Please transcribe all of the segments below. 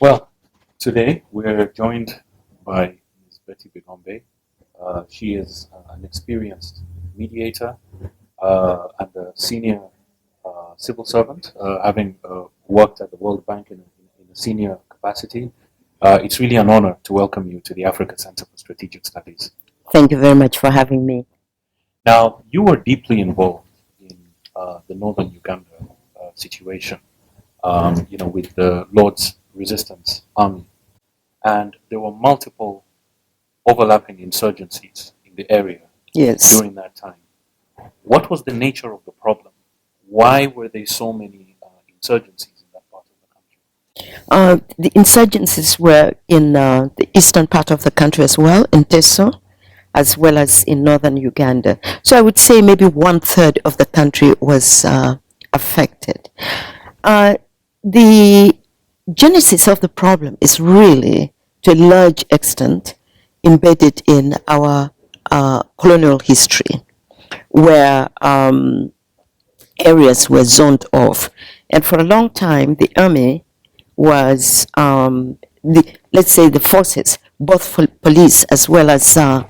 Well, today we're joined by Ms. Betty Bigombe. She is an experienced mediator and a senior civil servant, having worked at the World Bank in a senior capacity. It's really an honor to welcome you to the Africa Center for Strategic Studies. Thank you very much for having me. Now, you were deeply involved in the northern Uganda situation, with the Lord's Resistance Army. And there were multiple overlapping insurgencies in the area during that time. What was the nature of the problem? Why were there so many insurgencies in that part of the country? The insurgencies were in the eastern part of the country as well, in Teso, as well as in northern Uganda. So I would say maybe 1/3 of the country was affected. The genesis of the problem is really, to a large extent, embedded in our colonial history, where areas were zoned off. And for a long time, the army was, let's say the forces, both police as well as the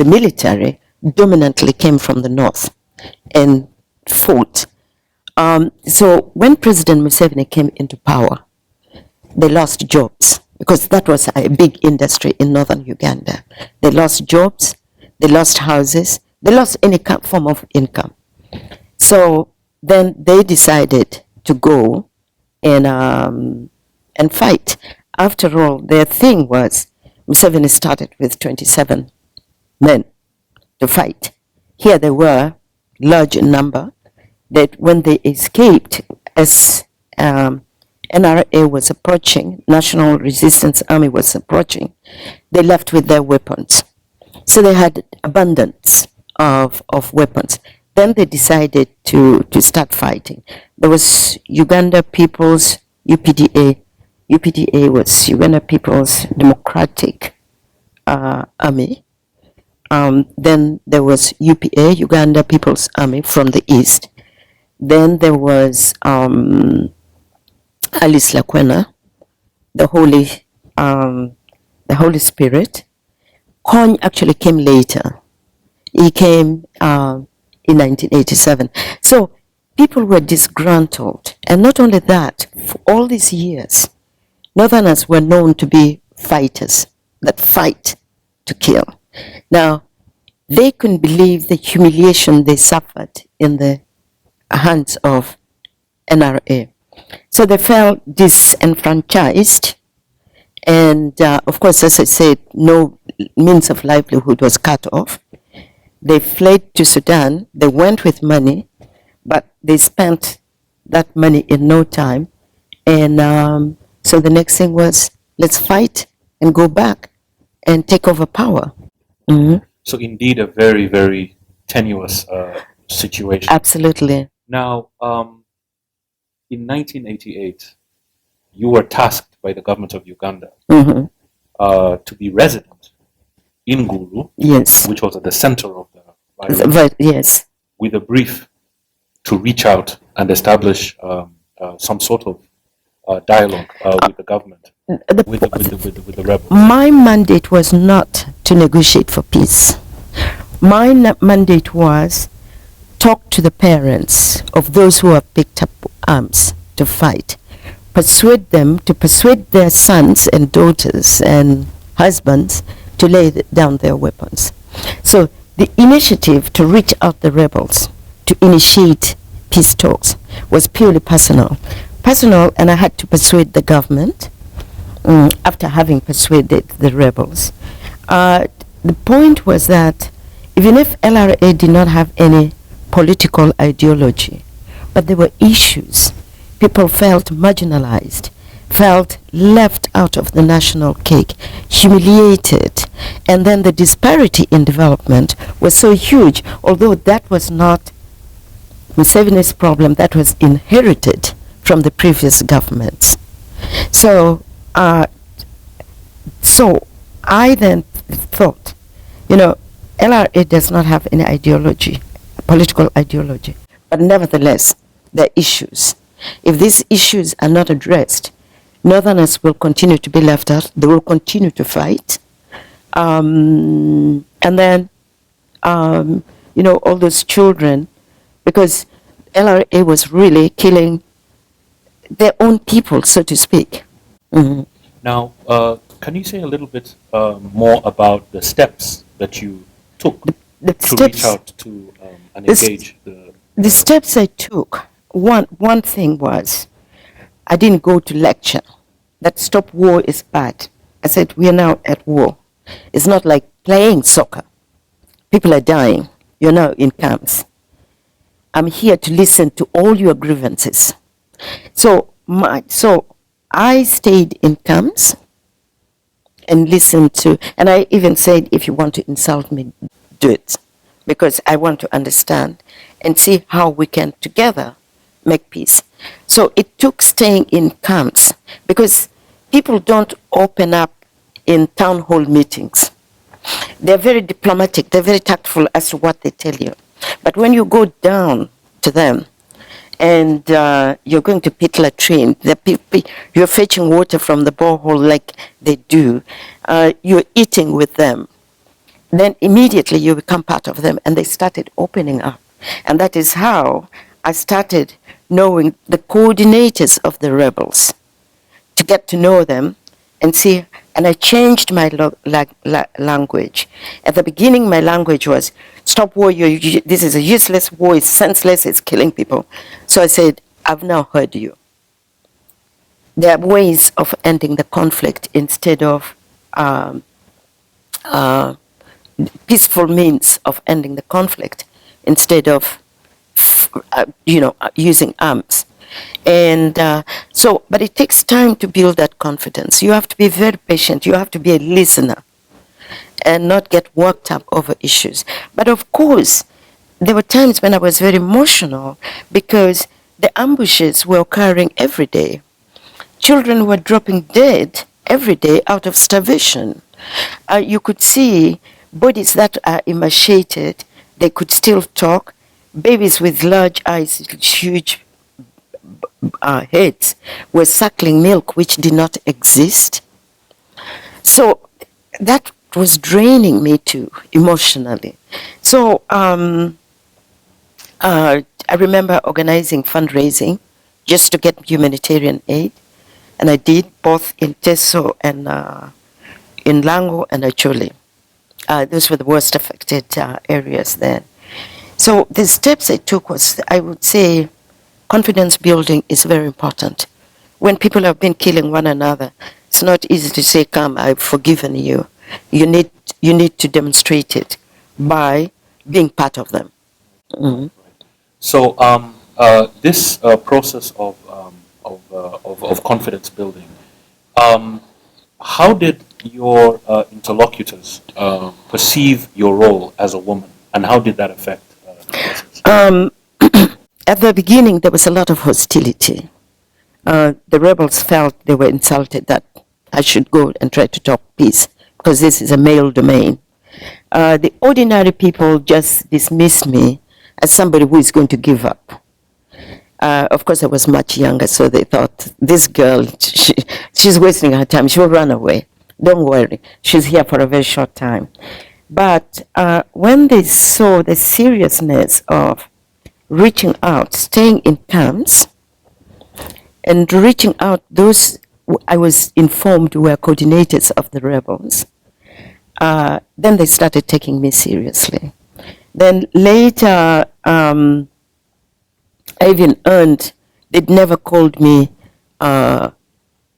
military, dominantly came from the north and fought. So when President Museveni came into power, they lost jobs, because that was a big industry in northern Uganda. They lost jobs, they lost houses, they lost any form of income. So then they decided to go and fight. After all, their thing was, Museveni started with 27 men to fight. Here they were, large in number, that when they escaped, as NRA was approaching, National Resistance Army was approaching, they left with their weapons. So they had abundance of weapons. Then they decided to start fighting. There was Uganda People's UPDA. UPDA was Uganda People's Democratic Army. Then there was UPA, Uganda People's Army, from the east. Then there was Alice Lakwena, the Holy Spirit. Kony actually came later. He came in 1987. So people were disgruntled. And not only that, for all these years, Northerners were known to be fighters that fight to kill. Now, they couldn't believe the humiliation they suffered in the hands of NRA. So they felt disenfranchised, and of course, as I said, no means of livelihood was cut off. They fled to Sudan. They went with money, but they spent that money in no time. And so the next thing was, let's fight and go back and take over power. Mm-hmm. So indeed, a very, very tenuous situation. Absolutely. Now, in 1988, you were tasked by the government of Uganda to be resident in Gulu, yes, which was at the center of the violence, right, yes, with a brief to reach out and establish some sort of dialogue with the government, with the rebels. My mandate was not to negotiate for peace. My mandate was talk to the parents of those who have picked up arms to fight, persuade them to persuade their sons and daughters and husbands to lay down their weapons. So the initiative to reach out the rebels, to initiate peace talks, was purely personal, and I had to persuade the government after having persuaded the rebels. The point was that even if LRA did not have any political ideology, but there were issues. People felt marginalized, felt left out of the national cake, humiliated, and then the disparity in development was so huge, although that was not Museveni's problem, that was inherited from the previous governments. So I then thought, LRA does not have any ideology, political ideology, but nevertheless, there are issues. If these issues are not addressed, Northerners will continue to be left out. They will continue to fight. And then, all those children, because LRA was really killing their own people, so to speak. Mm-hmm. Now, can you say a little bit more about the steps that you took to reach out to and engage the steps I took? One thing was, I didn't go to lecture that stop war is bad. I said, we are now at war. It's not like playing soccer. People are dying. You're now in camps. I'm here to listen to all your grievances. So I stayed in camps and listened to, and I even said, if you want to insult me, do it, because I want to understand and see how we can together make peace. So it took staying in camps, because people don't open up in town hall meetings. They're very diplomatic, they're very tactful as to what they tell you. But when you go down to them and you're going to pit latrine, you're fetching water from the borehole like they do, you're eating with them, then immediately you become part of them, and they started opening up. And that is how I started knowing the coordinators of the rebels, to get to know them and see. And I changed my language. At the beginning, my language was, stop war, this is a useless war, it's senseless, it's killing people. So I said, I've now heard you. There are ways of ending the conflict instead of peaceful means of ending the conflict, instead of using arms. And but it takes time to build that confidence. You have to be very patient. You have to be a listener and not get worked up over issues. But of course, there were times when I was very emotional, because the ambushes were occurring every day. Children were dropping dead every day out of starvation. You could see bodies that are emaciated. They could still talk. Babies with large eyes, huge heads, were suckling milk which did not exist. So that was draining me too, emotionally. So I remember organizing fundraising just to get humanitarian aid, and I did both in Teso and in Lango and Acholi. Those were the worst affected areas then. So the steps I took was, I would say, confidence building is very important. When people have been killing one another, it's not easy to say, come, I've forgiven you. You need to demonstrate it by being part of them. Mm-hmm. So this process of confidence building, how did your interlocutors perceive your role as a woman, and how did that affect the process? At the beginning, there was a lot of hostility. The rebels felt they were insulted, that I should go and try to talk peace, because this is a male domain. The ordinary people just dismissed me as somebody who is going to give up. Of course, I was much younger, so they thought, this girl, she's wasting her time, she'll run away. Don't worry, she's here for a very short time. But when they saw the seriousness of reaching out, staying in camps, and reaching out, those I was informed were coordinators of the rebels, then they started taking me seriously. Then later, I even earned, they'd never called me by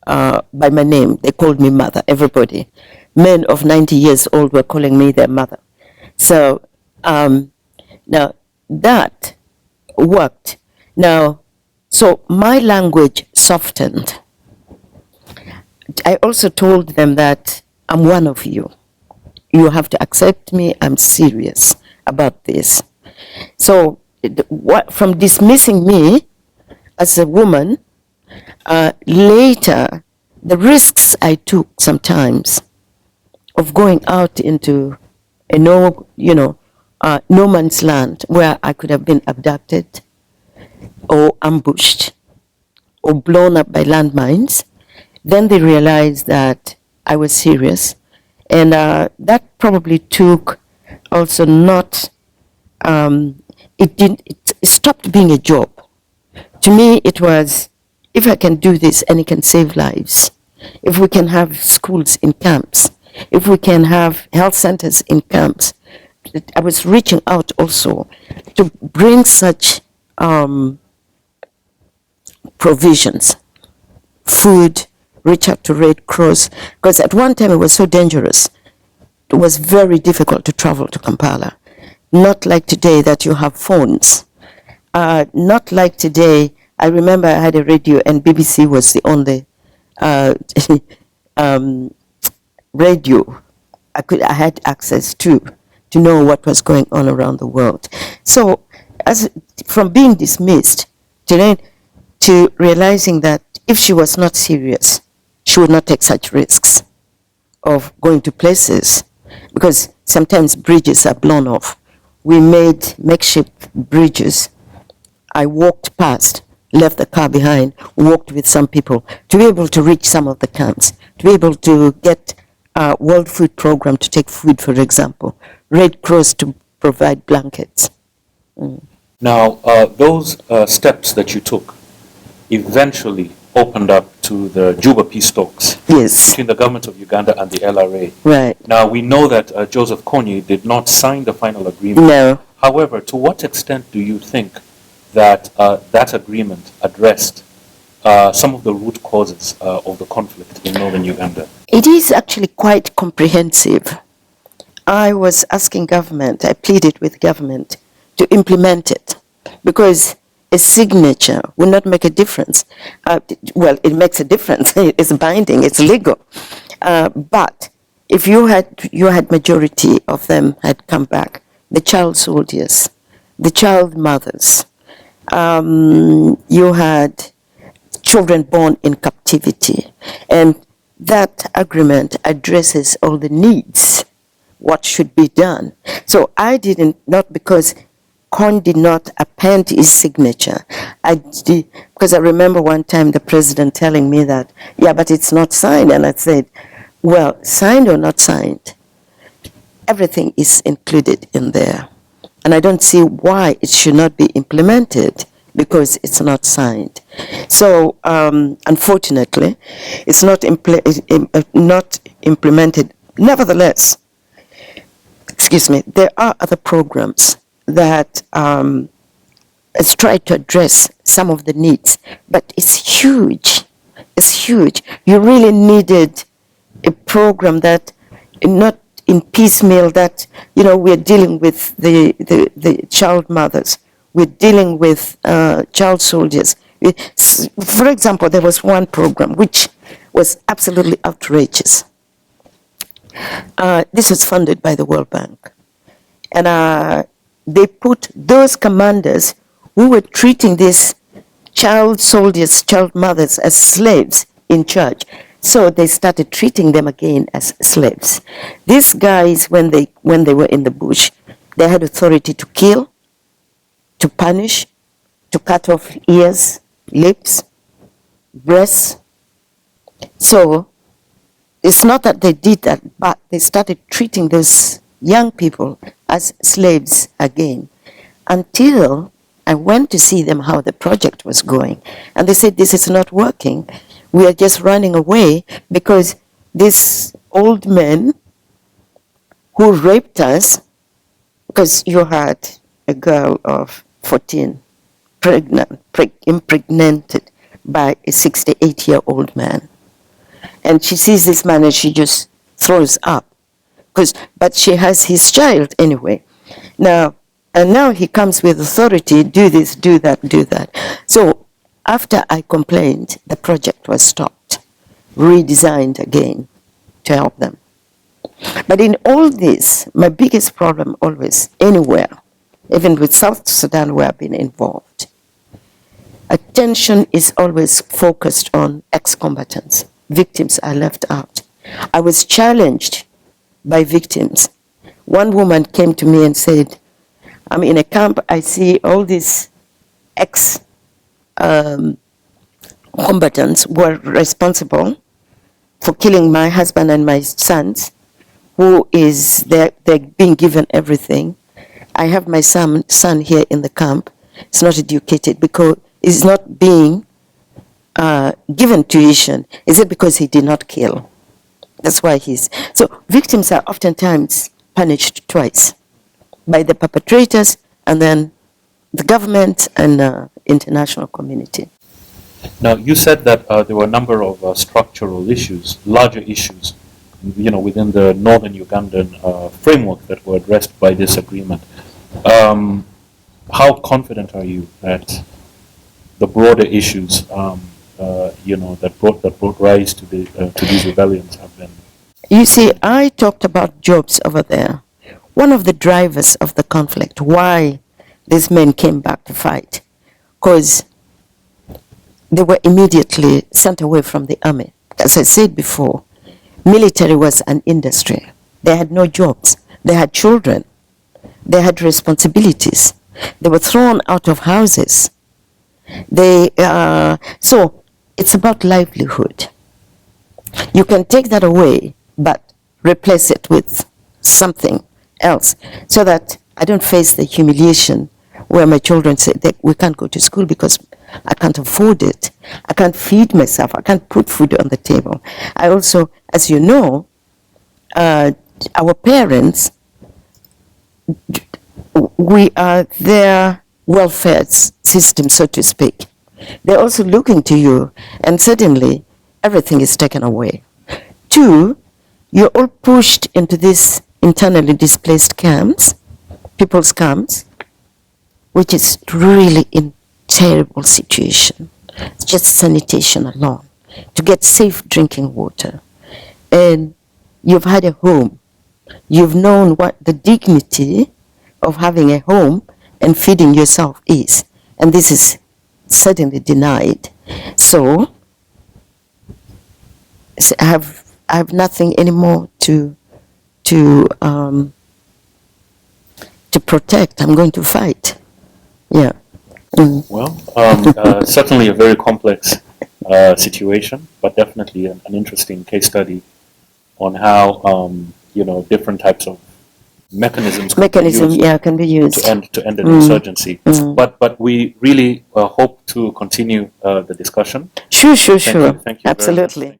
my name. They called me mother, everybody. Men of 90 years old were calling me their mother. So now that worked. Now, so my language softened. I also told them that I'm one of you. You have to accept me. I'm serious about this. So from dismissing me as a woman, later, the risks I took sometimes of going out into a no man's land where I could have been abducted or ambushed or blown up by landmines, Then they realized that I was serious, and that probably took also not, it stopped being a job. To me, it was, if I can do this and it can save lives, if we can have schools in camps, if we can have health centers in camps, I was reaching out also to bring such provisions, food, reach out to Red Cross, because at one time it was so dangerous. It was very difficult to travel to Kampala. Not like today that you have phones. Not like today. I remember I had a radio and BBC was the only radio I had access to know what was going on around the world. So from being dismissed to realizing that if she was not serious, she would not take such risks of going to places, because sometimes bridges are blown off. We made makeshift bridges. I walked past, left the car behind, walked with some people to be able to reach some of the camps, to be able to get World Food Program to take food, for example, Red Cross to provide blankets. Now, those steps that you took eventually opened up to the Juba peace talks Yes, between the government of Uganda and the LRA. right. Now, we know that Joseph Kony did not sign the final agreement. No. However, to what extent do you think that that agreement addressed some of the root causes of the conflict in northern Uganda? It is actually quite comprehensive. I was asking government, I pleaded with government to implement it, because a signature will not make a difference. Well, it makes a difference. It's binding, it's legal. But if you had majority of them had come back, the child soldiers, the child mothers, you had children born in captivity, and that agreement addresses all the needs, what should be done. So I didn't, not because Con did not append his signature. I did, because I remember one time the president telling me that, yeah, but it's not signed. And I said, well, signed or not signed, everything is included in there. And I don't see why it should not be implemented, because it's not signed. So, unfortunately, it's not implemented. Nevertheless, excuse me, there are other programs that has tried to address some of the needs, but it's huge. It's huge. You really needed a program that, not in piecemeal, that, you know, we're dealing with the child mothers, we're dealing with child soldiers. For example, there was one program which was absolutely outrageous. This was funded by the World Bank. And they put those commanders who were treating these child soldiers, child mothers as slaves in charge. So they started treating them again as slaves. These guys, when they were in the bush, they had authority to kill, to punish, to cut off ears, lips, breasts. So it's not that they did that, but they started treating those young people as slaves again, until I went to see them how the project was going. And they said, this is not working. We are just running away because these old men who raped us, because you had a girl of 14 impregnated by a 68-year-old man. And she sees this man and she just throws up. But she has his child anyway. Now he comes with authority, do this, do that, do that. So after I complained, the project was stopped, redesigned again to help them. But in all this, my biggest problem always, anywhere, even with South Sudan where I've been involved, attention is always focused on ex-combatants. Victims are left out. I was challenged by victims. One woman came to me and said, I'm in a camp, I see all these ex-combatants were responsible for killing my husband and my sons, they're being given everything. I have my son here in the camp. He's not educated because he's not being given tuition. Is it because he did not kill? That's why so victims are oftentimes punished twice, by the perpetrators and then the government and international community. Now, you said that there were a number of structural issues, larger issues, within the northern Ugandan framework that were addressed by this agreement. How confident are you that the broader issues, that brought rise to these rebellions have been? You see, I talked about jobs over there. One of the drivers of the conflict, why these men came back to fight, because they were immediately sent away from the army. As I said before, military was an industry. They had no jobs. They had children. They had responsibilities. They were thrown out of houses. So it's about livelihood. You can take that away, but replace it with something else, so that I don't face the humiliation where my children say that we can't go to school because I can't afford it. I can't feed myself. I can't put food on the table. I also, as you know, our parents, we are their welfare system, so to speak. They're also looking to you, and suddenly everything is taken away. Two, you're all pushed into these internally displaced camps, people's camps, which is really in terrible situation. It's just sanitation alone, to get safe drinking water. And you've had a home. You've known what the dignity of having a home and feeding yourself is. And this is suddenly denied. So I have nothing anymore to protect. I'm going to fight. Yeah. Mm. Well, certainly a very complex situation, but definitely an interesting case study on how different types of mechanisms can be used to end an insurgency. But we really hope to continue the discussion. Sure. Thank you Absolutely. very much.